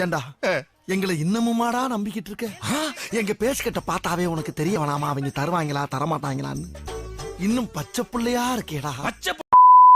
ஏண்டா எங்களை இன்னமுமாடா நம்பிக்கிட்டு இருக்க? எங்க பேசுகிட்ட பார்த்தாவே உனக்கு தெரிய வேணாமா அவங்க தருவாங்களா தரமாட்டாங்களான்னு? இன்னும் பச்சை பிள்ளையா இருக்கேடா.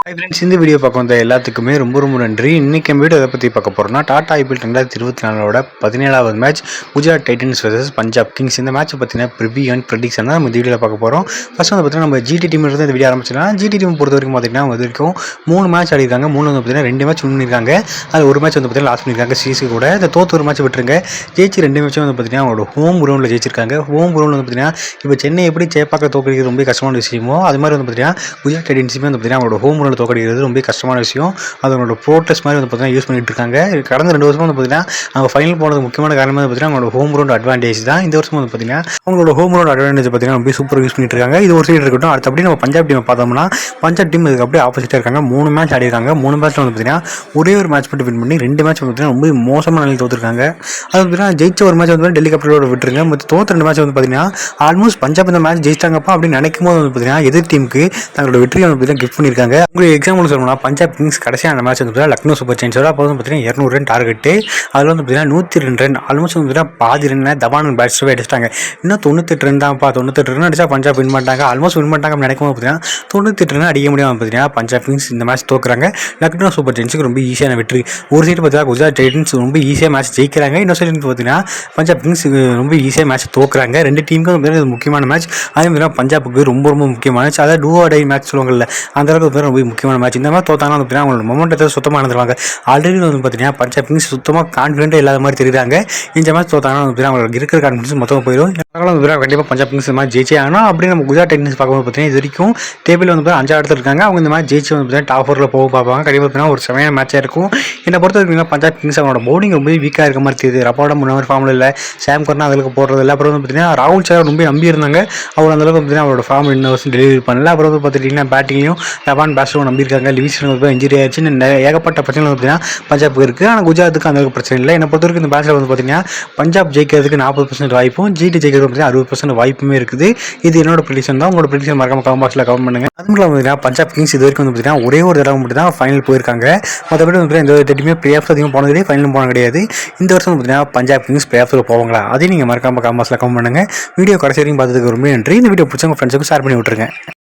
ஃப்ரெண்ட்ஸ், இந்த வீடியோ பார்க்க வந்த எல்லாத்துக்குமே ரொம்ப நன்றி. இன்றைக்கி வீடியோ எதை பற்றி பார்க்க போகிறோம்னா, டாடா ஐபிஎல் 2024 17வது match Gujarat Titans vs Punjab Kings. இந்த மேட்ச்சை பற்றின ப்ரிவ்யூ அண்ட் ப்ரெடிக்ஷன் தான் நம்ம இந்த வீடியோவில் பார்க்க போகிறோம். ஃபர்ஸ்ட் வந்து பார்த்தீங்கன்னா நம்ம ஜிடி டீம் இருந்து இந்த வீடியோ ஆரம்பிச்சிடலாம். ஜிடி டீம் பொறுத்த வரைக்கும் பார்த்தீங்கன்னா இது வரைக்கும் 3 மேட்ச் ஆடிருக்காங்க. 3 வந்து பார்த்தீங்கன்னா 2 மேட்ச் வின் பண்ணியிருக்காங்க. அது ஒரு மேட்ச் வந்து பார்த்தீங்கன்னா லாஸ் பண்ணியிருக்காங்க சிஎஸ்கே கூட. இந்த தோத்து ஒரு மேட்ச் விட்டுருங்க. ஜெயிச்சு 2 மேட்சும் வந்து பார்த்தீங்கன்னா அவங்களோட ஹோம் கிரௌண்டில் ஜெயிச்சிருக்காங்க. ஹோம் கிரௌண்டில் வந்து பார்த்தீங்கன்னா இப்போ சென்னை எப்படி சேப்பாக்க தோக்கடிக்கிறது ரொம்ப கஷ்டமான விஷயமோ அது மாதிரி வந்து பார்த்தீங்கன்னா குஜராத் டைட்டன்ஸுமே வந்து பார்த்தீங்கன்னா அவங்களோட ஹோம் கிரௌண்டில் தோக்கடிக்கிறது ரொம்ப கஷ்டமான விஷயம். அதனோட ப்ரோட்டஸ் மாதிரி வந்து பார்த்தீங்கன்னா யூஸ் பண்ணிட்டு இருக்காங்க. கடந்த 2 வருஷமா வந்து பார்த்தீங்கன்னா அவங்க ஃபைனல் போனது முக்கியமான காரணமாக வந்து பார்த்தீங்கன்னா அவங்களோட ஹோம் கிரவுண்ட் அட்வான்டேஜ் தான். இந்த வருஷம் வந்து பார்த்தீங்கன்னா அவங்களோட ஹோம் கிரவுண்ட் அட்வான்டேஜ் பார்த்தீங்கன்னா ரொம்ப சூப்பர் யூஸ் பண்ணிட்டு இருக்காங்க. இது ஒரு சைடு இருக்கட்டும். அடுத்தபடி நம்ம பஞ்சாப் டீமை பார்த்தோம்னா பஞ்சாப் டீம் இதுக்கு அப்படியே ஆப்போசிட்டாக இருக்காங்க. 3 மேட்ச் ஆடிருக்காங்க. 3 மேட்ச்ல வந்து பார்த்தீங்கன்னா ஒரே ஒரு மேட்ச் மட்டும் வின் பண்ணி 2 மேட்ச் வந்து பார்த்தீங்கன்னா ரொம்ப மோசமான நிலையில் தோத்துருக்காங்க. அது வந்து பார்த்தீங்கன்னா ஜெயிச்ச ஒரு மேட்ச் வந்து டெல்லி கேபிட்டலோட விட்டுருங்க. மற்ற தோத்த 2 மேட்ச் வந்து பார்த்தீங்கன்னா ஆல்மோஸ்ட் பஞ்சாப் இந்த மேட்ச் ஜெயிச்சிட்டாங்கப்பா அப்படின்னு நினைக்கும் போது வந்து பார்த்தீங்கன்னா எதிர் டீமுக்கு தங்களோட வெற்றியை வந்து பார்த்தீங்கன்னா கிஃப்ட் பண்ணியிருக்காங்க. உங்களுக்கு எக்ஸாம்பிள் சொல்லணும்னா பஞ்சாப் கிங்ஸ் கடைசியாக அந்த மேட்ச் வந்து லக்னோ சூப்பர் ஜெயின்ஸோட அப்போ வந்து பார்த்தீங்கன்னா 200 ரன் டார்கெட்டு. அதில் வந்து பார்த்தீங்கன்னா 102 ரன் ஆல்மோஸ்ட் வந்து பார்த்தீங்கன்னா பாதி ரன் தவான் பேட்ஸ்வே அடிச்சிட்டாங்க. இன்னும் 98 ரன் தான்ப்பா. 98 ரன் அடிச்சா பஞ்சாப் வின் பண்ணிட்டாங்க. ஆல்மோஸ்ட் வின் பண்ணிட்டாங்க நினைக்கும் போது பார்த்தீங்கன்னா 98 ரன் அடிக்க முடியாமல் பார்த்தீங்கன்னா பஞ்சாப் கிங்ஸ் இந்த மேட்ச் தோக்குறாங்க. லக்னோ சூப்பர் ஜெயின்ஸுக்கு ரொம்ப ஈஸியான வெற்றி. ஒரு சைடு பார்த்தீங்கன்னா குஜராத் டைட்டன்ஸ் ரொம்ப ஈஸியாக மேட்ச் ஜெயிக்கிறாங்க. இன்னொரு சைடு பார்த்தீங்கன்னா பஞ்சாப் கிங்ஸ் ரொம்ப ஈஸியாக மேட்ச் தோக்குறாங்க. 2 டீமுக்கும் வந்து முக்கியமான மேட்ச். அதே மாதிரி பஞ்சாபுக்கு ரொம்ப முக்கியமான மேட்ச். அதாவது டூ ஆர் டை மேட்ச் சொல்லுவாங்கல்ல, அந்த அளவுக்கு ரொம்ப முக்கியமான மேட்ச். இந்த மாதிரி தோத்தாங்கன்னா பார்த்தீங்கன்னா அவங்களோட மொமெண்டத்தை சுத்தமாக நடந்துருவாங்க. ஆல்ரெடி வந்து பார்த்தீங்கன்னா பஞ்சாப் கிங்ஸ் சுத்தமாக கான்ஃபிடென்ட்டாக இல்லாத மாதிரி தெரியுறாங்க. இந்த மேட்ச் தோத்தாங்கன்னா வந்து அவங்களுக்கு இருக்கிற கான்ஃபிடன்ஸ் மொத்தமாக போயிடும். கண்டிப்பாக பஞ்சாப் கிங்ஸ் இந்த மாதிரி ஜெயிச்சே ஆகணும். அப்படி நம்ம குஜராத் டைட்டன்ஸ் பார்க்கும்போது பார்த்தீங்கன்னா இது வரைக்கும் டேபிள் வந்து 5 இடத்துல இருக்காங்க. அவங்க இந்த மாதிரி ஜெயிச்சு வந்து பார்த்தீங்கன்னா டாப் 4ல போக பார்ப்பாங்க. கண்டிப்பாக பார்த்தீங்கன்னா ஒரு செமையான மேட்சாக இருக்கும். என்னை பொறுத்த வரைக்கும் பஞ்சாப் கிங்ஸ் அவங்களோட பவுலிங் ரொம்ப வீக்காக இருக்க மாதிரி தெரியுது. ரபாடா முன்னாடி ஃபார்மில் இல்லை, சாம் கர்னா அதுக்கு போடுறது இல்லை. அப்புறம் வந்து பார்த்தீங்கன்னா ராகுல் சார் ரொம்ப நம்பி இருந்தாங்க. அவர் அந்த அளவுக்கு பார்த்தீங்கன்னா அவரோட ஃபார்ம் இன்னும் வருஷம் டெலிவரி பண்ணல. அப்புறம் வந்து பார்த்துட்டிங்கன்னா பேட்டிங்லையும் லெவான் பேட்ஸ்மேன் நம்பியிருக்காங்க. லிவிஸ்டன் வந்து இன்ஜுரி ஆயிடுச்சு. ஏகப்பட்ட பிரச்சனை வந்து பார்த்தீங்கன்னா பஞ்சாபுக்கு இருக்குது. ஆனால் குஜராத்துக்கு அந்த அளவுக்கு பிரச்சனை இல்லை. என்னை பொறுத்த வரைக்கும் இந்த மேட்ச்சில் வந்து பார்த்தீங்கன்னா பஞ்சாப் ஜெயிக்கிறதுக்கு 40% வாய்ப்பும் ஜிடி ஜெயிக்கிறதுக்கு 60% வாய்ப்புமே இருக்குது. இது என்னோட ப்ரெடிக்ஷன் தான். உங்களோட ப்ரெடிக்ஷன் மறக்காம கமெண்ட் பாக்ஸில் கமெண்ட் பண்ணுங்க. அதுவும் இல்லாமல் பஞ்சாப் கிங்ஸ் இது வரைக்கும் வந்து பார்த்தீங்கன்னா ஒரே ஒரு தடவை மட்டும் தான் ஃபைனல் போயிருக்காங்க. மற்றபடி வந்து இந்த டீமே பிளே ஆஃப்ஸ் அதிகமாக போனது கிடையாது, ஃபைனலும் போன கிடையாது. இந்த வருஷம் பார்த்தீங்கன்னா பஞ்சாப் கிங்ஸ் பிளே ஆஃப்ஸில் போவாங்களா அதையும் நீங்கள் மறக்காம கமெண்ட் பாக்ஸில் கமெண்ட் பண்ணுங்க. வீடியோ கடைசி வரைக்கும் பார்த்ததுக்கு ரொம்ப நன்றி. இந்த வீடியோ பிடிச்சவங்க ஃப்ரெண்ட்ஸுக்கு ஷேர் பண்ணி விட்டுருங்க.